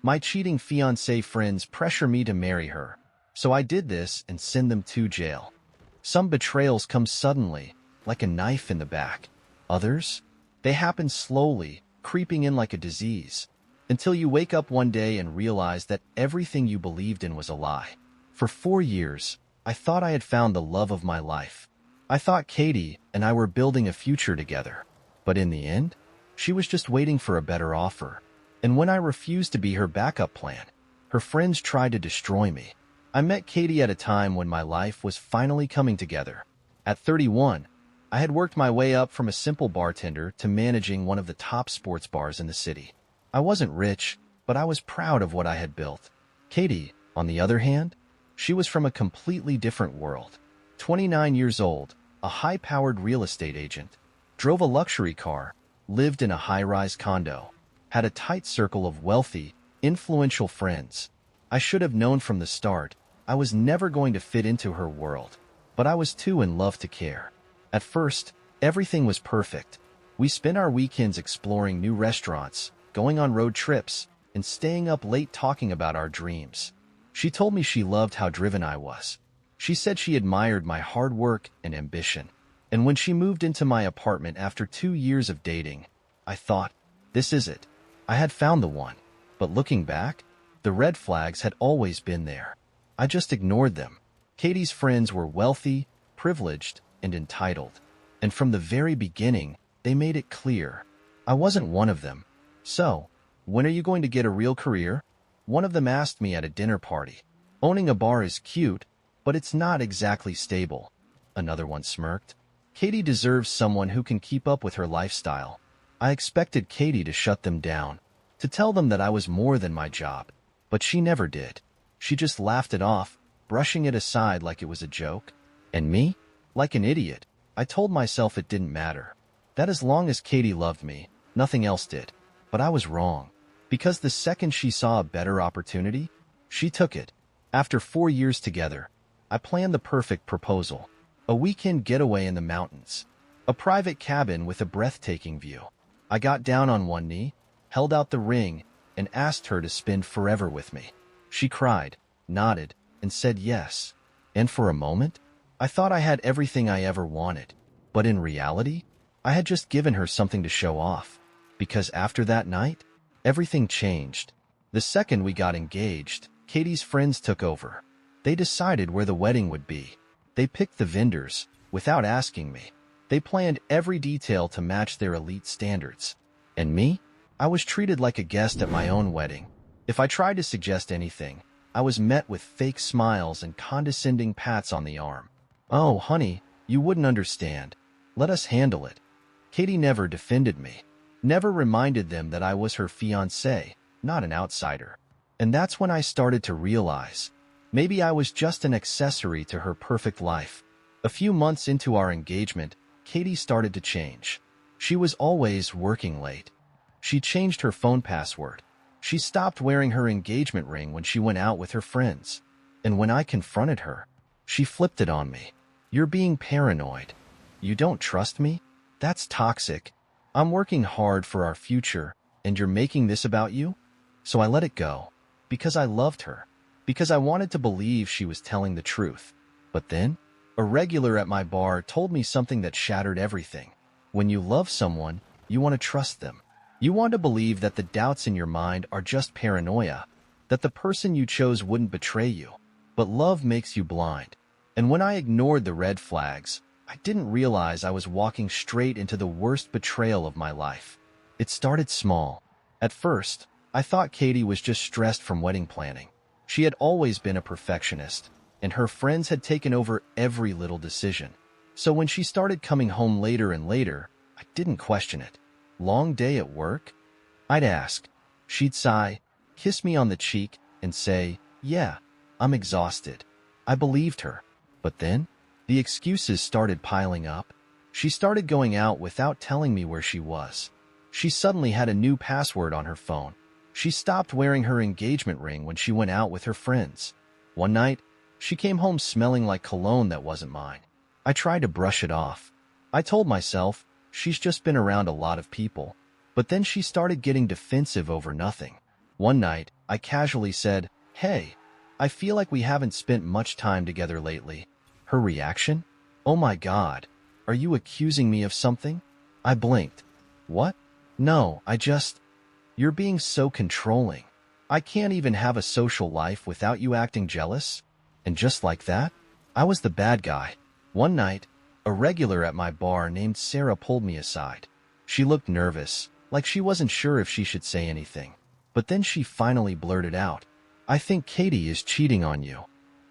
My cheating fiancé friends pressure me to marry her, so I did this and send them to jail. Some betrayals come suddenly, like a knife in the back. Others, they happen slowly, creeping in like a disease, until you wake up one day and realize that everything you believed in was a lie. For 4 years, I thought I had found the love of my life. I thought Katie and I were building a future together. But in the end, she was just waiting for a better offer. And when I refused to be her backup plan, her friends tried to destroy me. I met Katie at a time when my life was finally coming together. At 31, I had worked my way up from a simple bartender to managing one of the top sports bars in the city. I wasn't rich, but I was proud of what I had built. Katie, on the other hand, she was from a completely different world. 29 years old, a high-powered real estate agent, drove a luxury car, lived in a high-rise condo, had a tight circle of wealthy, influential friends. I should have known from the start I was never going to fit into her world, but I was too in love to care. At first, everything was perfect. We spent our weekends exploring new restaurants, going on road trips, and staying up late talking about our dreams. She told me she loved how driven I was. She said she admired my hard work and ambition. And when she moved into my apartment after 2 years of dating, I thought, this is it. I had found the one. But looking back, the red flags had always been there. I just ignored them. Katie's friends were wealthy, privileged, and entitled. And from the very beginning, they made it clear I wasn't one of them. So, when are you going to get a real career? One of them asked me at a dinner party. Owning a bar is cute, but it's not exactly stable. Another one smirked. Katie deserves someone who can keep up with her lifestyle. I expected Katie to shut them down, to tell them that I was more than my job. But she never did. She just laughed it off, brushing it aside like it was a joke. And me? Like an idiot, I told myself it didn't matter. That as long as Katie loved me, nothing else did. But I was wrong. Because the second she saw a better opportunity, she took it. After 4 years together, I planned the perfect proposal. A weekend getaway in the mountains. A private cabin with a breathtaking view. I got down on one knee, held out the ring, and asked her to spend forever with me. She cried, nodded, and said yes. And for a moment, I thought I had everything I ever wanted. But in reality, I had just given her something to show off. Because after that night, everything changed. The second we got engaged, Katie's friends took over. They decided where the wedding would be. They picked the vendors, without asking me. They planned every detail to match their elite standards. And me? I was treated like a guest at my own wedding. If I tried to suggest anything, I was met with fake smiles and condescending pats on the arm. Oh, honey, you wouldn't understand. Let us handle it. Katie never defended me. Never reminded them that I was her fiancé, not an outsider. And that's when I started to realize, maybe I was just an accessory to her perfect life. A few months into our engagement, Katie started to change. She was always working late. She changed her phone password. She stopped wearing her engagement ring when she went out with her friends. And when I confronted her, she flipped it on me. You're being paranoid. You don't trust me? That's toxic. I'm working hard for our future, and you're making this about you? So I let it go. Because I loved her. Because I wanted to believe she was telling the truth. But then, a regular at my bar told me something that shattered everything. When you love someone, you want to trust them. You want to believe that the doubts in your mind are just paranoia, that the person you chose wouldn't betray you. But love makes you blind. And when I ignored the red flags, I didn't realize I was walking straight into the worst betrayal of my life. It started small. At first, I thought Katie was just stressed from wedding planning. She had always been a perfectionist, and her friends had taken over every little decision. So when she started coming home later and later, I didn't question it. Long day at work? I'd ask. She'd sigh, kiss me on the cheek, and say, yeah, I'm exhausted. I believed her. But then, the excuses started piling up. She started going out without telling me where she was. She suddenly had a new password on her phone. She stopped wearing her engagement ring when she went out with her friends. One night, she came home smelling like cologne that wasn't mine. I tried to brush it off. I told myself, she's just been around a lot of people. But then she started getting defensive over nothing. One night, I casually said, "Hey, I feel like we haven't spent much time together lately." Her reaction? "Oh my God, are you accusing me of something?" I blinked. "What? No, You're being so controlling. I can't even have a social life without you acting jealous." And just like that, I was the bad guy. One night, a regular at my bar named Sarah pulled me aside. She looked nervous, like she wasn't sure if she should say anything. But then she finally blurted out, "I think Katie is cheating on you."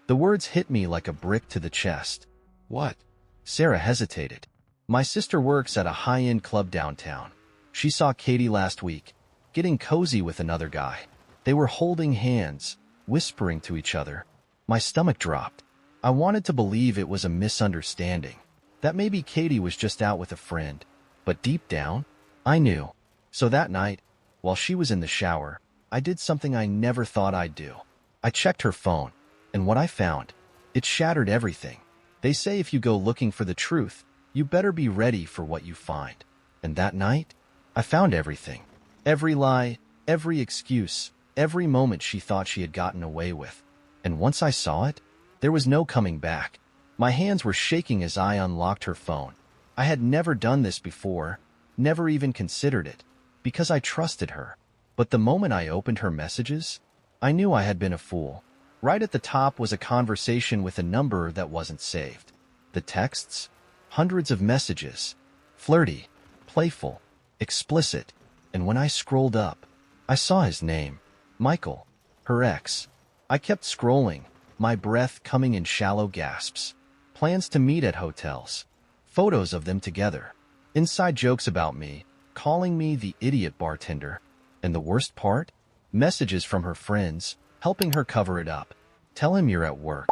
The words hit me like a brick to the chest. "What?" Sarah hesitated. "My sister works at a high-end club downtown. She saw Katie last week, getting cozy with another guy. They were holding hands, whispering to each other." My stomach dropped. I wanted to believe it was a misunderstanding, that maybe Katie was just out with a friend. But deep down, I knew. So that night, while she was in the shower, I did something I never thought I'd do. I checked her phone, and what I found, it shattered everything. They say if you go looking for the truth, you better be ready for what you find. And that night, I found everything. Every lie, every excuse, every moment she thought she had gotten away with. And once I saw it, there was no coming back. My hands were shaking as I unlocked her phone. I had never done this before, never even considered it, because I trusted her. But the moment I opened her messages, I knew I had been a fool. Right at the top was a conversation with a number that wasn't saved. The texts? Hundreds of messages. Flirty, playful, explicit. And when I scrolled up, I saw his name. Michael, her ex. I kept scrolling, my breath coming in shallow gasps. Plans to meet at hotels. Photos of them together. Inside jokes about me, calling me the idiot bartender. And the worst part? Messages from her friends, helping her cover it up. "Tell him you're at work.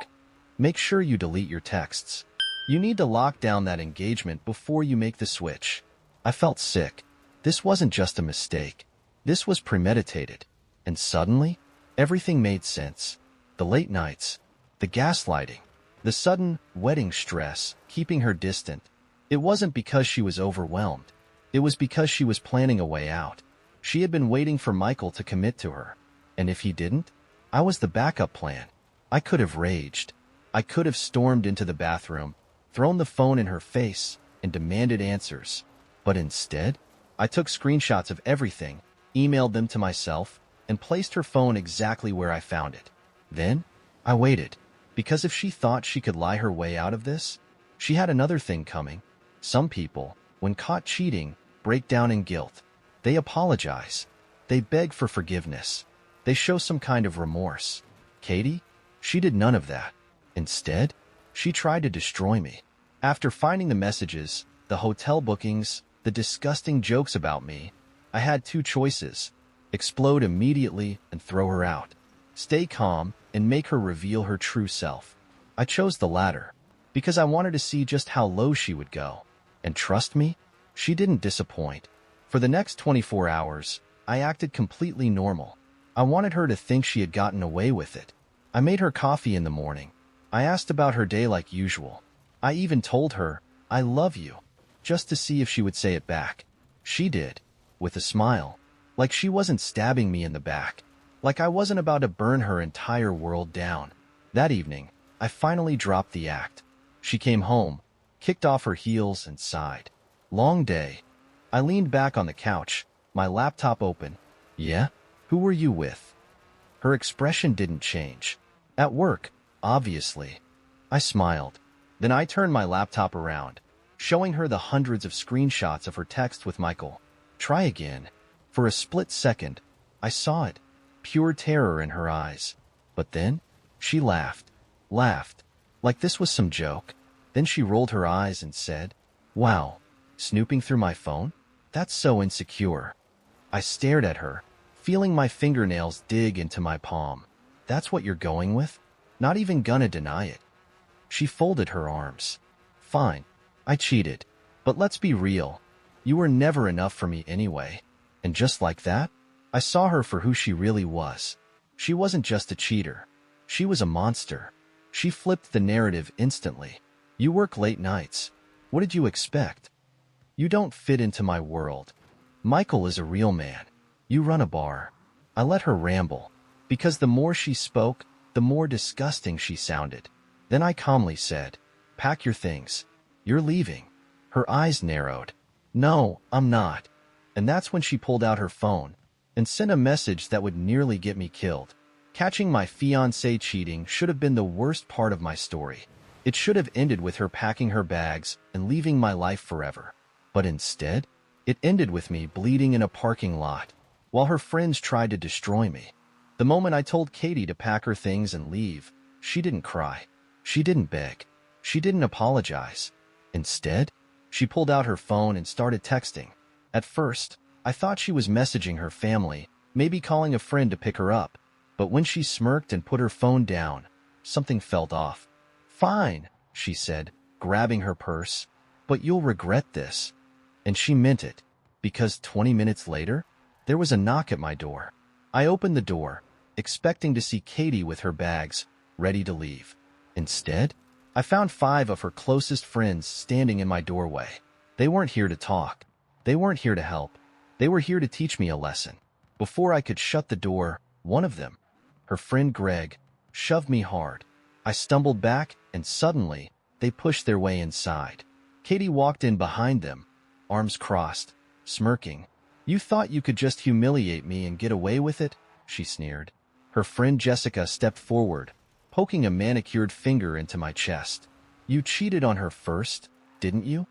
Make sure you delete your texts. You need to lock down that engagement before you make the switch." I felt sick. This wasn't just a mistake. This was premeditated. And suddenly, everything made sense. The late nights, the gaslighting, the sudden wedding stress, keeping her distant. It wasn't because she was overwhelmed. It was because she was planning a way out. She had been waiting for Michael to commit to her. And if he didn't, I was the backup plan. I could have raged. I could have stormed into the bathroom, thrown the phone in her face, and demanded answers. But instead, I took screenshots of everything, emailed them to myself, and placed her phone exactly where I found it. Then, I waited, because if she thought she could lie her way out of this, she had another thing coming. Some people, when caught cheating, break down in guilt. They apologize. They beg for forgiveness. They show some kind of remorse. Katie? She did none of that. Instead, she tried to destroy me. After finding the messages, the hotel bookings, the disgusting jokes about me, I had two choices: explode immediately and throw her out, stay calm and make her reveal her true self. I chose the latter, because I wanted to see just how low she would go. And trust me, she didn't disappoint. For the next 24 hours, I acted completely normal. I wanted her to think she had gotten away with it. I made her coffee in the morning. I asked about her day like usual. I even told her, "I love you," just to see if she would say it back. She did, with a smile, like she wasn't stabbing me in the back, like I wasn't about to burn her entire world down. That evening, I finally dropped the act. She came home, kicked off her heels, and sighed. Long day. I leaned back on the couch, my laptop open. "Yeah? Who were you with?" Her expression didn't change. "At work, obviously." I smiled. Then I turned my laptop around, showing her the hundreds of screenshots of her text with Michael. "Try again." For a split second, I saw it, pure terror in her eyes. But then, she laughed, like this was some joke. Then she rolled her eyes and said, "Wow, snooping through my phone? That's so insecure." I stared at her, feeling my fingernails dig into my palm. "That's what you're going with? Not even gonna deny it?" She folded her arms. "Fine, I cheated. But let's be real. You were never enough for me anyway." And just like that, I saw her for who she really was. She wasn't just a cheater. She was a monster. She flipped the narrative instantly. "You work late nights. What did you expect? You don't fit into my world. Michael is a real man. You run a bar." I let her ramble. because the more she spoke, the more disgusting she sounded. Then I calmly said, "Pack your things. You're leaving." Her eyes narrowed. "No, I'm not." And that's when she pulled out her phone and sent a message that would nearly get me killed. Catching my fiancé cheating should have been the worst part of my story. It should have ended with her packing her bags and leaving my life forever. But instead, it ended with me bleeding in a parking lot while her friends tried to destroy me. The moment I told Katie to pack her things and leave, she didn't cry. She didn't beg. She didn't apologize. Instead, she pulled out her phone and started texting. At first, I thought she was messaging her family, maybe calling a friend to pick her up. But when she smirked and put her phone down, something felt off. "Fine," she said, grabbing her purse, "but you'll regret this." And she meant it, because 20 minutes later, there was a knock at my door. I opened the door, expecting to see Katie with her bags, ready to leave. Instead, I found 5 of her closest friends standing in my doorway. They weren't here to talk. They weren't here to help. They were here to teach me a lesson. Before I could shut the door, one of them, her friend Greg, shoved me hard. I stumbled back, and suddenly, they pushed their way inside. Katie walked in behind them, arms crossed, smirking. "You thought you could just humiliate me and get away with it?" she sneered. Her friend Jessica stepped forward, poking a manicured finger into my chest. "You cheated on her first, didn't you?"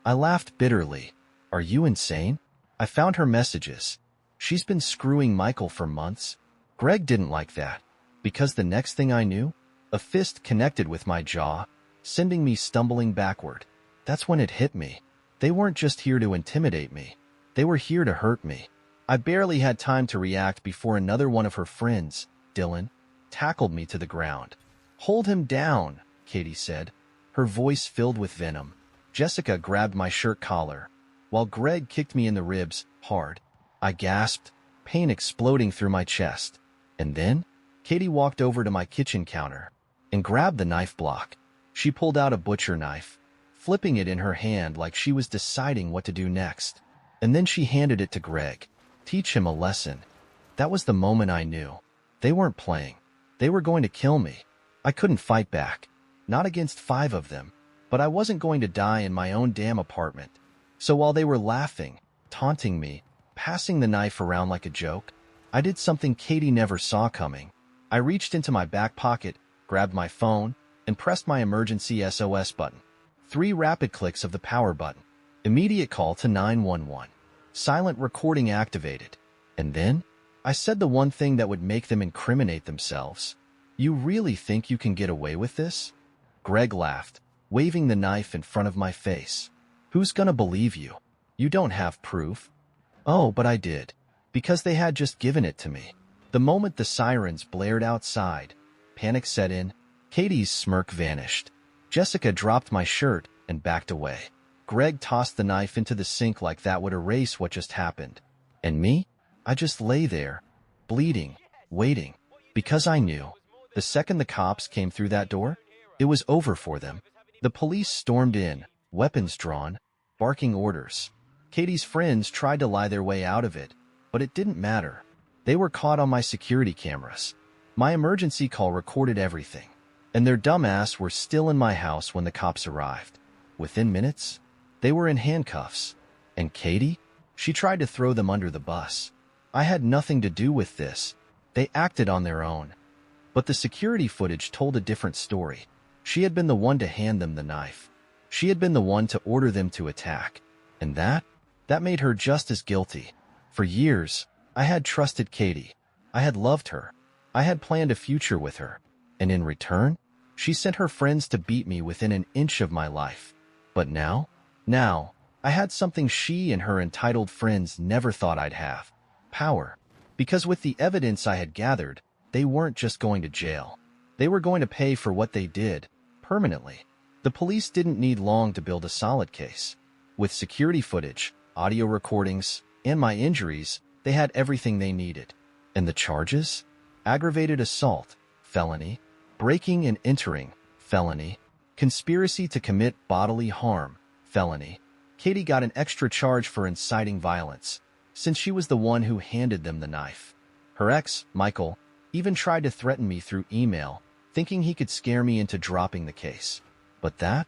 I laughed bitterly. "Are you insane? I found her messages. She's been screwing Michael for months." Greg didn't like that, because the next thing I knew, a fist connected with my jaw, sending me stumbling backward. That's when it hit me. They weren't just here to intimidate me. They were here to hurt me. I barely had time to react before another one of her friends, Dylan, tackled me to the ground. "Hold him down," Katie said, her voice filled with venom. Jessica grabbed my shirt collar, while Greg kicked me in the ribs, hard. I gasped, pain exploding through my chest. And then, Katie walked over to my kitchen counter and grabbed the knife block. She pulled out a butcher knife, flipping it in her hand like she was deciding what to do next. And then she handed it to Greg. "Teach him a lesson." That was the moment I knew. They weren't playing. They were going to kill me. I couldn't fight back. Not against 5 of them. But I wasn't going to die in my own damn apartment. So while they were laughing, taunting me, passing the knife around like a joke, I did something Katie never saw coming. I reached into my back pocket, grabbed my phone, and pressed my emergency SOS button. 3 rapid clicks of the power button. Immediate call to 911. Silent recording activated. And then, I said the one thing that would make them incriminate themselves. "You really think you can get away with this?" Greg laughed, waving the knife in front of my face. "Who's gonna believe you? You don't have proof." Oh, but I did. Because they had just given it to me. The moment the sirens blared outside, panic set in, Katie's smirk vanished. Jessica dropped my shirt and backed away. Greg tossed the knife into the sink like that would erase what just happened. And me? I just lay there, bleeding, waiting. Because I knew, the second the cops came through that door, it was over for them. The police stormed in, weapons drawn, barking orders. Katie's friends tried to lie their way out of it, but it didn't matter. They were caught on my security cameras. My emergency call recorded everything. And their dumbass were still in my house when the cops arrived. Within minutes, they were in handcuffs. And Katie? She tried to throw them under the bus. I had nothing to do with this. They acted on their own. But the security footage told a different story. She had been the one to hand them the knife. She had been the one to order them to attack. And that made her just as guilty. For years, I had trusted Katie. I had loved her. I had planned a future with her. And in return, she sent her friends to beat me within an inch of my life. But now, I had something she and her entitled friends never thought I'd have. Power. Because with the evidence I had gathered, they weren't just going to jail. They were going to pay for what they did, permanently. The police didn't need long to build a solid case. With security footage, audio recordings, and my injuries, they had everything they needed. And the charges? Aggravated assault, felony, breaking and entering, felony, conspiracy to commit bodily harm, felony. Katie got an extra charge for inciting violence, since she was the one who handed them the knife. Her ex, Michael, even tried to threaten me through email, thinking he could scare me into dropping the case. But that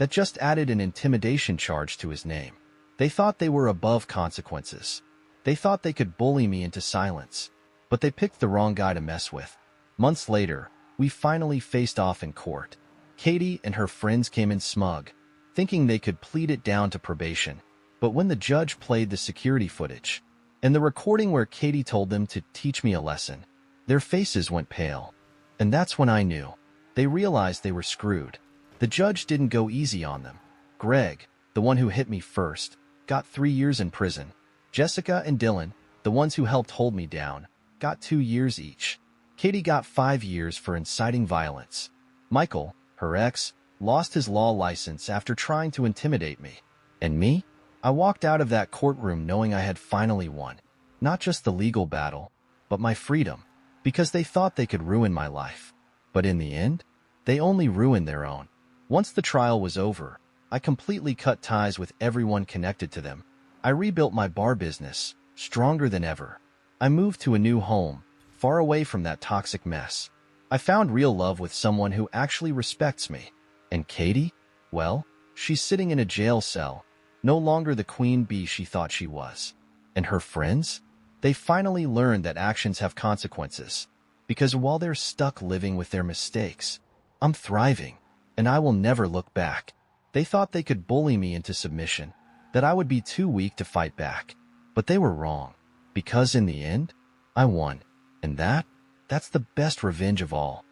just added an intimidation charge to his name. They thought they were above consequences. They thought they could bully me into silence. But they picked the wrong guy to mess with. Months later, we finally faced off in court. Katie and her friends came in smug, thinking they could plead it down to probation. But when the judge played the security footage, and the recording where Katie told them to teach me a lesson, their faces went pale. And that's when I knew. They realized they were screwed. The judge didn't go easy on them. Greg, the one who hit me first, got 3 years in prison. Jessica and Dylan, the ones who helped hold me down, got 2 years each. Katie got 5 years for inciting violence. Michael, her ex, lost his law license after trying to intimidate me. And me? I walked out of that courtroom knowing I had finally won. Not just the legal battle, but my freedom. Because they thought they could ruin my life. But in the end, they only ruined their own. Once the trial was over, I completely cut ties with everyone connected to them. I rebuilt my bar business, stronger than ever. I moved to a new home, far away from that toxic mess. I found real love with someone who actually respects me. And Katie? Well, she's sitting in a jail cell, no longer the queen bee she thought she was. And her friends? They finally learned that actions have consequences. Because while they're stuck living with their mistakes, I'm thriving, and I will never look back. They thought they could bully me into submission, that I would be too weak to fight back. But they were wrong, because in the end, I won. And that's the best revenge of all.